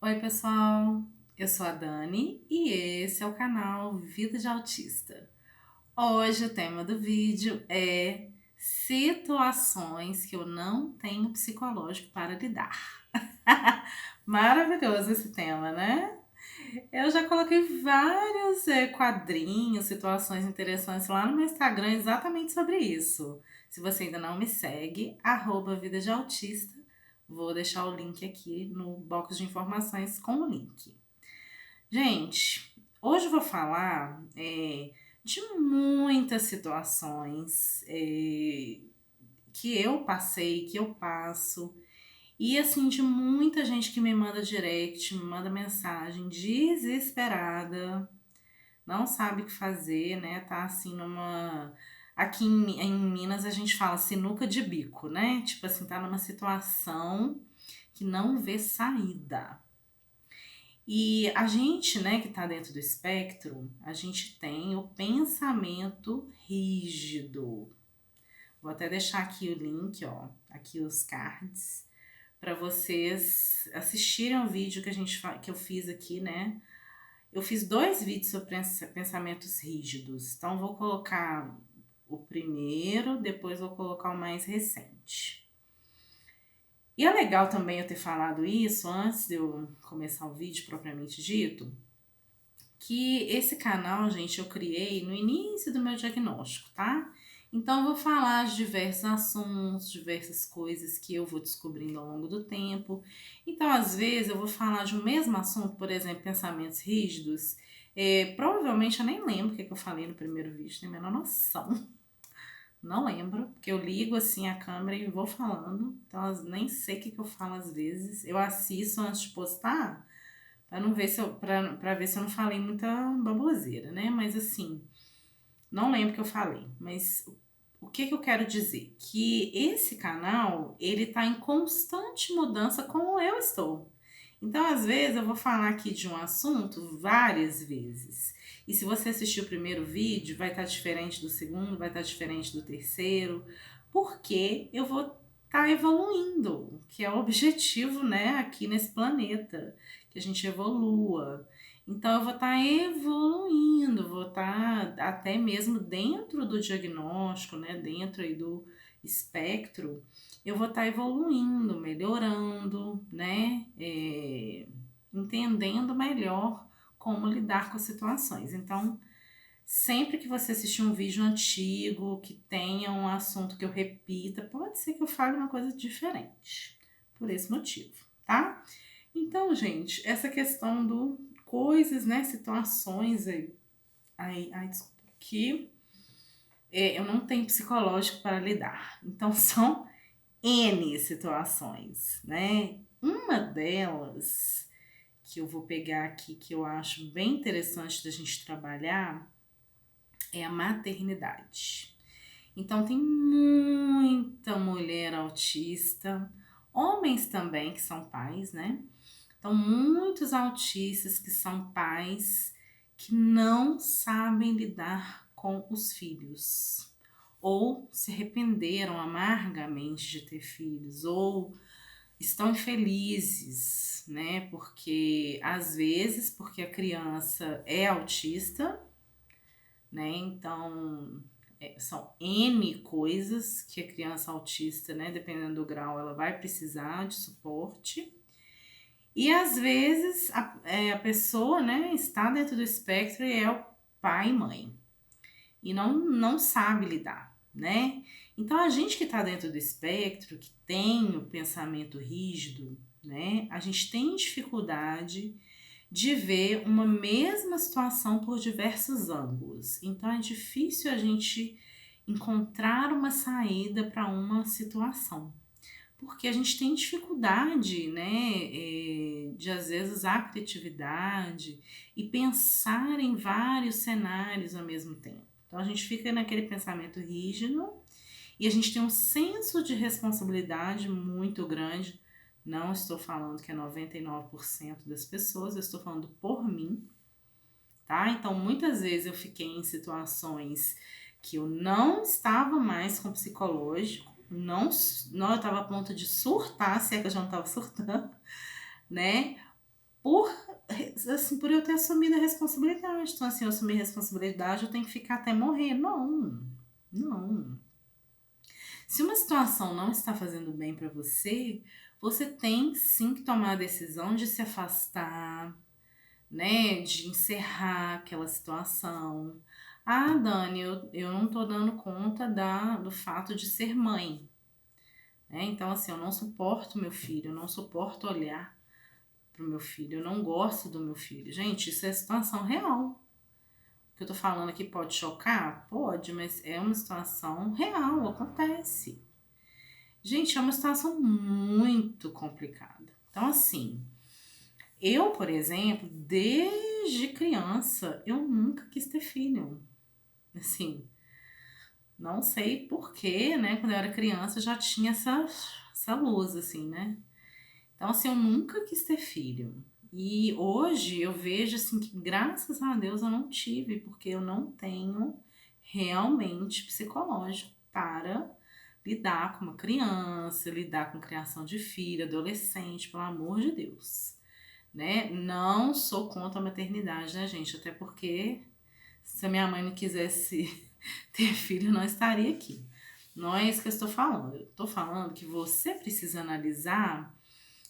Oi, pessoal, eu sou a Dani e esse é o canal Vida de Autista. Hoje o tema do vídeo é situações que eu não tenho psicológico para lidar. Maravilhoso esse tema, né? Eu já coloquei vários quadrinhos, situações interessantes lá no meu Instagram exatamente sobre isso. Se você ainda não me segue, Vida de Autista, vou deixar o link aqui no box de informações com o link. Gente, hoje eu vou falar de muitas situações que eu passei, que eu passo, e assim, de muita gente que me manda direct, me manda mensagem desesperada, não sabe o que fazer, né? Tá assim numa. Aqui em Minas a gente fala sinuca de bico, né? Tipo assim, tá numa situação que não vê saída. E a gente, né, que tá dentro do espectro, a gente tem o pensamento rígido. Vou até deixar aqui o link, ó, aqui os cards para vocês assistirem o vídeo que eu fiz aqui, né? Eu fiz dois vídeos sobre pensamentos rígidos. Então vou colocar o primeiro, depois vou colocar o mais recente. E é legal também eu ter falado isso antes de eu começar o vídeo propriamente dito, que esse canal, gente, eu criei no início do meu diagnóstico, tá? Então eu vou falar de diversos assuntos, diversas coisas que eu vou descobrindo ao longo do tempo. Então, às vezes, eu vou falar de um mesmo assunto, por exemplo, pensamentos rígidos. Provavelmente eu nem lembro o que eu falei no primeiro vídeo, tenho a menor noção. Não lembro, porque eu ligo assim a câmera e vou falando. Então, eu nem sei o que eu falo às vezes. Eu assisto antes de postar para não ver se eu, pra ver se eu não falei muita baboseira, né? Mas assim, não lembro o que eu falei. Mas o que eu quero dizer? Que esse canal, ele tá em constante mudança como eu estou. Então, às vezes, eu vou falar aqui de um assunto várias vezes. E se você assistir o primeiro vídeo, vai estar diferente do segundo, vai estar diferente do terceiro, porque eu vou estar evoluindo, que é o objetivo, né, aqui nesse planeta, que a gente evolua. Então, eu vou estar evoluindo, vou estar até mesmo dentro do diagnóstico, né, dentro aí do espectro, eu vou estar evoluindo, melhorando, né? Entendendo melhor como lidar com as situações. Então, sempre que você assistir um vídeo antigo, que tenha um assunto que eu repita, pode ser que eu fale uma coisa diferente, por esse motivo, tá? Então, gente, essa questão do coisas, né, situações desculpa, que eu não tenho psicológico para lidar. Então, são N situações, né? Uma delas que eu vou pegar aqui que eu acho bem interessante da gente trabalhar é a maternidade. Então tem muita mulher autista, homens também que são pais, né? Então muitos autistas que são pais que não sabem lidar com os filhos ou se arrependeram amargamente de ter filhos, ou estão infelizes, né? Porque às vezes, porque a criança é autista, né? Então são N coisas que a criança autista, né? Dependendo do grau, ela vai precisar de suporte. E às vezes a pessoa, né, está dentro do espectro e é o pai e mãe e não sabe lidar, né? Então a gente que está dentro do espectro, que tem o pensamento rígido, né? A gente tem dificuldade de ver uma mesma situação por diversos ângulos. Então é difícil a gente encontrar uma saída para uma situação. Porque a gente tem dificuldade, né, de às vezes usar a criatividade e pensar em vários cenários ao mesmo tempo. Então a gente fica naquele pensamento rígido e a gente tem um senso de responsabilidade muito grande. Não estou falando que é 99% das pessoas, eu estou falando por mim, tá? Então muitas vezes eu fiquei em situações que eu não estava mais com psicológico, não eu estava a ponto de surtar, se é que eu já não estava surtando, né? por, assim, por eu ter assumido a responsabilidade. Então, assim, eu assumir a responsabilidade, eu tenho que ficar até morrer. Não, não. Se uma situação não está fazendo bem para você, você tem sim que tomar a decisão de se afastar, né? De encerrar aquela situação. Ah, Dani, eu não tô dando conta do fato de ser mãe, né? Então, assim, eu não suporto meu filho, eu não suporto olhar pro meu filho, eu não gosto do meu filho. Gente, isso é situação real. O que eu tô falando aqui pode chocar? Pode, mas é uma situação real, acontece. Gente, é uma situação muito complicada. Então, assim, eu, por exemplo, desde criança, eu nunca quis ter filho. Assim, não sei porquê, né? Quando eu era criança, eu já tinha essa luz, assim, né? Então, assim, eu nunca quis ter filho. E hoje eu vejo, assim, que graças a Deus eu não tive, porque eu não tenho realmente psicológico para lidar com uma criança, lidar com criação de filho, adolescente, pelo amor de Deus, né? Não sou contra a maternidade, né, gente? Até porque se a minha mãe não quisesse ter filho, eu não estaria aqui. Não é isso que eu estou falando. Eu estou falando que você precisa analisar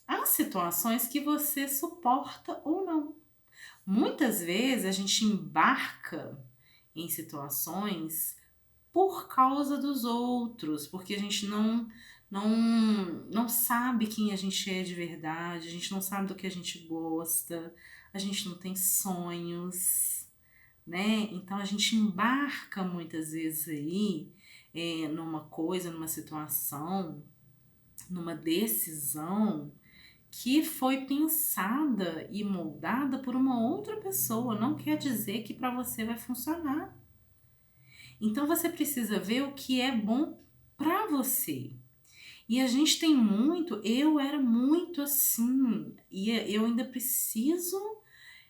as situações que você suporta ou não. Muitas vezes a gente embarca em situações por causa dos outros, porque a gente não sabe quem a gente é de verdade, a gente não sabe do que a gente gosta, a gente não tem sonhos, né? Então a gente embarca muitas vezes aí numa coisa, numa situação, numa decisão que foi pensada e moldada por uma outra pessoa. Não quer dizer que para você vai funcionar. Então você precisa ver o que é bom para você. E a gente tem muito, eu era muito assim, e eu ainda preciso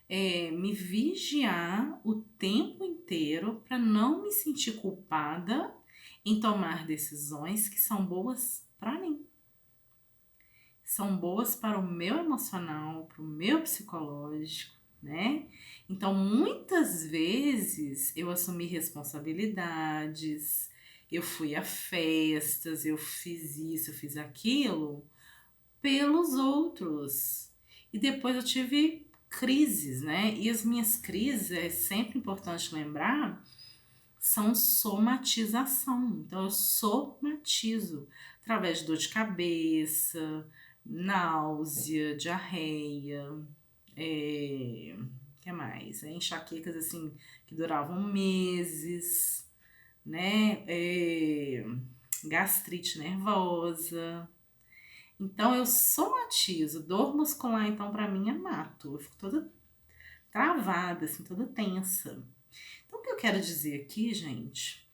me vigiar o tempo inteiro para não me sentir culpada em tomar decisões que são boas para mim. São boas para o meu emocional, para o meu psicológico, né? Então, muitas vezes eu assumi responsabilidades, eu fui a festas, eu fiz isso, eu fiz aquilo pelos outros. E depois eu tive crises, né? E as minhas crises, é sempre importante lembrar, são somatização. Então eu somatizo através de dor de cabeça, náusea, diarreia, que mais? Enxaquecas assim que duravam meses, né? Gastrite nervosa. Então eu somatizo, dor muscular então para mim é mato. Eu fico toda travada, assim, toda tensa. Então o que eu quero dizer aqui, gente,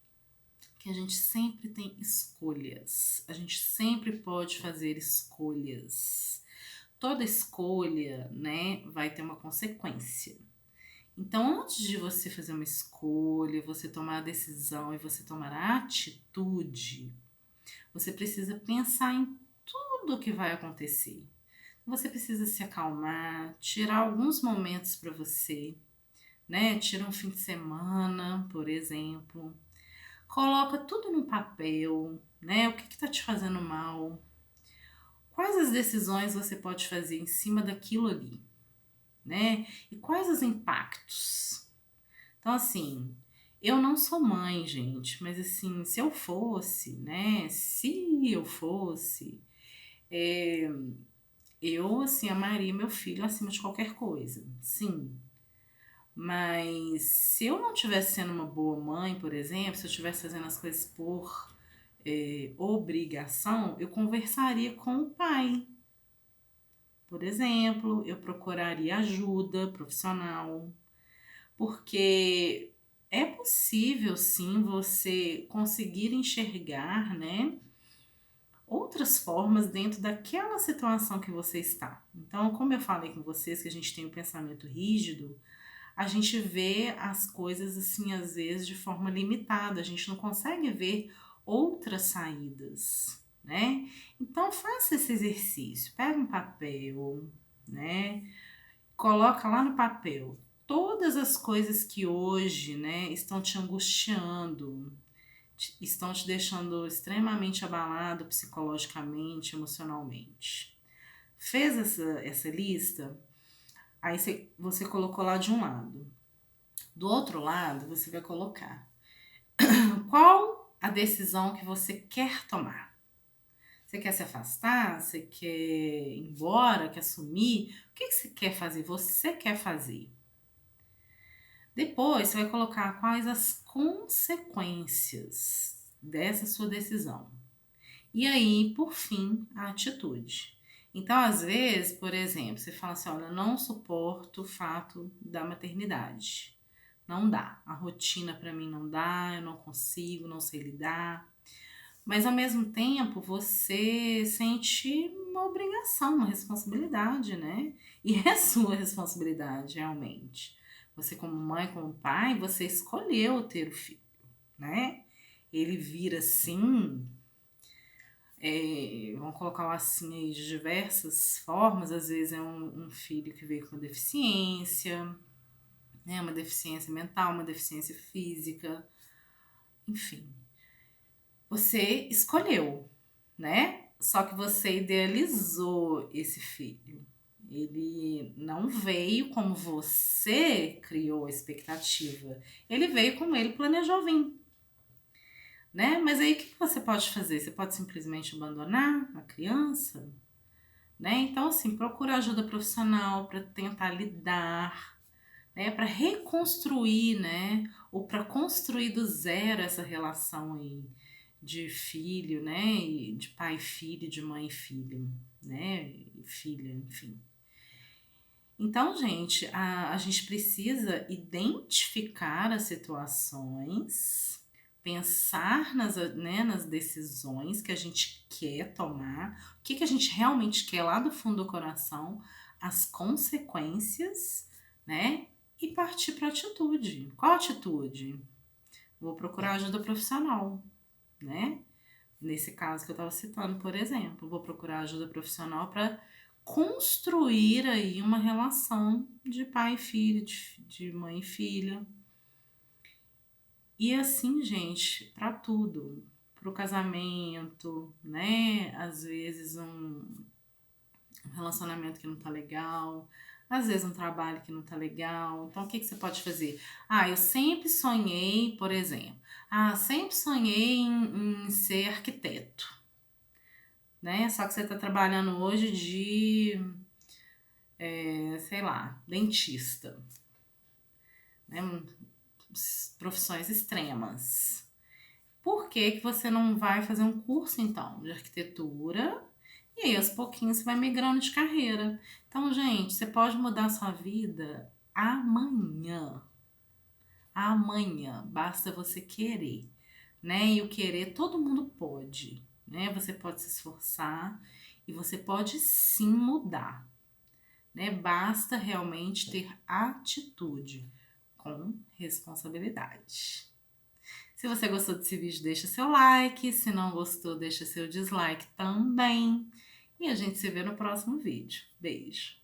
que a gente sempre tem escolhas. A gente sempre pode fazer escolhas. Toda escolha, né, vai ter uma consequência. Então, antes de você fazer uma escolha, você tomar a decisão e você tomar a atitude, você precisa pensar em tudo o que vai acontecer. Você precisa se acalmar, tirar alguns momentos para você, né? Tira um fim de semana, por exemplo. Coloca tudo no papel, né? O que está te fazendo mal? Quais as decisões você pode fazer em cima daquilo ali, né? E quais os impactos? Então, assim, eu não sou mãe, gente, mas assim, se eu fosse, né? Se eu fosse, é, eu, assim, amaria meu filho acima de qualquer coisa, sim. Mas se eu não estivesse sendo uma boa mãe, por exemplo, se eu estivesse fazendo as coisas por obrigação, eu conversaria com o pai. Por exemplo, eu procuraria ajuda profissional, porque é possível sim você conseguir enxergar, né, outras formas dentro daquela situação que você está. Então, como eu falei com vocês que a gente tem um pensamento rígido, a gente vê as coisas assim às vezes de forma limitada, a gente não consegue ver outras saídas, né? Então faça esse exercício, pega um papel, né? coloca lá no papel todas as coisas que hoje, né, estão te angustiando, estão te deixando extremamente abalado psicologicamente, emocionalmente. Fez essa lista, aí você colocou lá de um lado. Do outro lado, você vai colocar qual a decisão que você quer tomar. Você quer se afastar? Você quer ir embora? Quer sumir? O que você quer fazer? Você quer fazer. Depois, você vai colocar quais as consequências dessa sua decisão. E aí, por fim, a atitude. Então, às vezes, por exemplo, você fala assim: olha, eu não suporto o fato da maternidade. Não dá. A rotina para mim não dá, eu não consigo, não sei lidar. Mas ao mesmo tempo, você sente uma obrigação, uma responsabilidade, né? E é sua responsabilidade, realmente. Você, como mãe, como pai, você escolheu ter o filho, né? Ele vir assim, vamos colocar assim aí de diversas formas. Às vezes é um filho que veio com deficiência, né? Uma deficiência mental, uma deficiência física, enfim. Você escolheu, né? Só que você idealizou esse filho. Ele não veio como você criou a expectativa. Ele veio como ele planejou vir, né? Mas aí o que você pode fazer? Você pode simplesmente abandonar a criança, né? Então, assim, procura ajuda profissional para tentar lidar, né? Para reconstruir, né? Ou para construir do zero essa relação aí de filho, né? E de pai e filho, de mãe e filho, né? E filha, enfim. Então, gente, a gente precisa identificar as situações, pensar nas decisões que a gente quer tomar, o que a gente realmente quer lá do fundo do coração, as consequências, né? E partir para atitude. Qual atitude? Vou procurar ajuda profissional, né? Nesse caso que eu estava citando, por exemplo, vou procurar ajuda profissional para construir aí uma relação de pai e filho, de mãe e filha. E assim, gente, para tudo, para o casamento, né? Às vezes um relacionamento que não tá legal, às vezes um trabalho que não tá legal. Então, o que você pode fazer? Ah, eu sempre sonhei, por exemplo, sempre sonhei em ser arquiteto, né? Só que você tá trabalhando hoje de, sei lá, dentista, né? Profissões extremas. Por que que você não vai fazer um curso, então, de arquitetura? E aí, aos pouquinhos, você vai migrando de carreira. Então, gente, você pode mudar a sua vida amanhã. Amanhã. Basta você querer, né? E o querer todo mundo pode, né? Você pode se esforçar e você pode sim mudar, né? Basta realmente ter atitude com responsabilidade. Se você gostou desse vídeo, deixa seu like. Se não gostou, deixa seu dislike também. E a gente se vê no próximo vídeo. Beijo!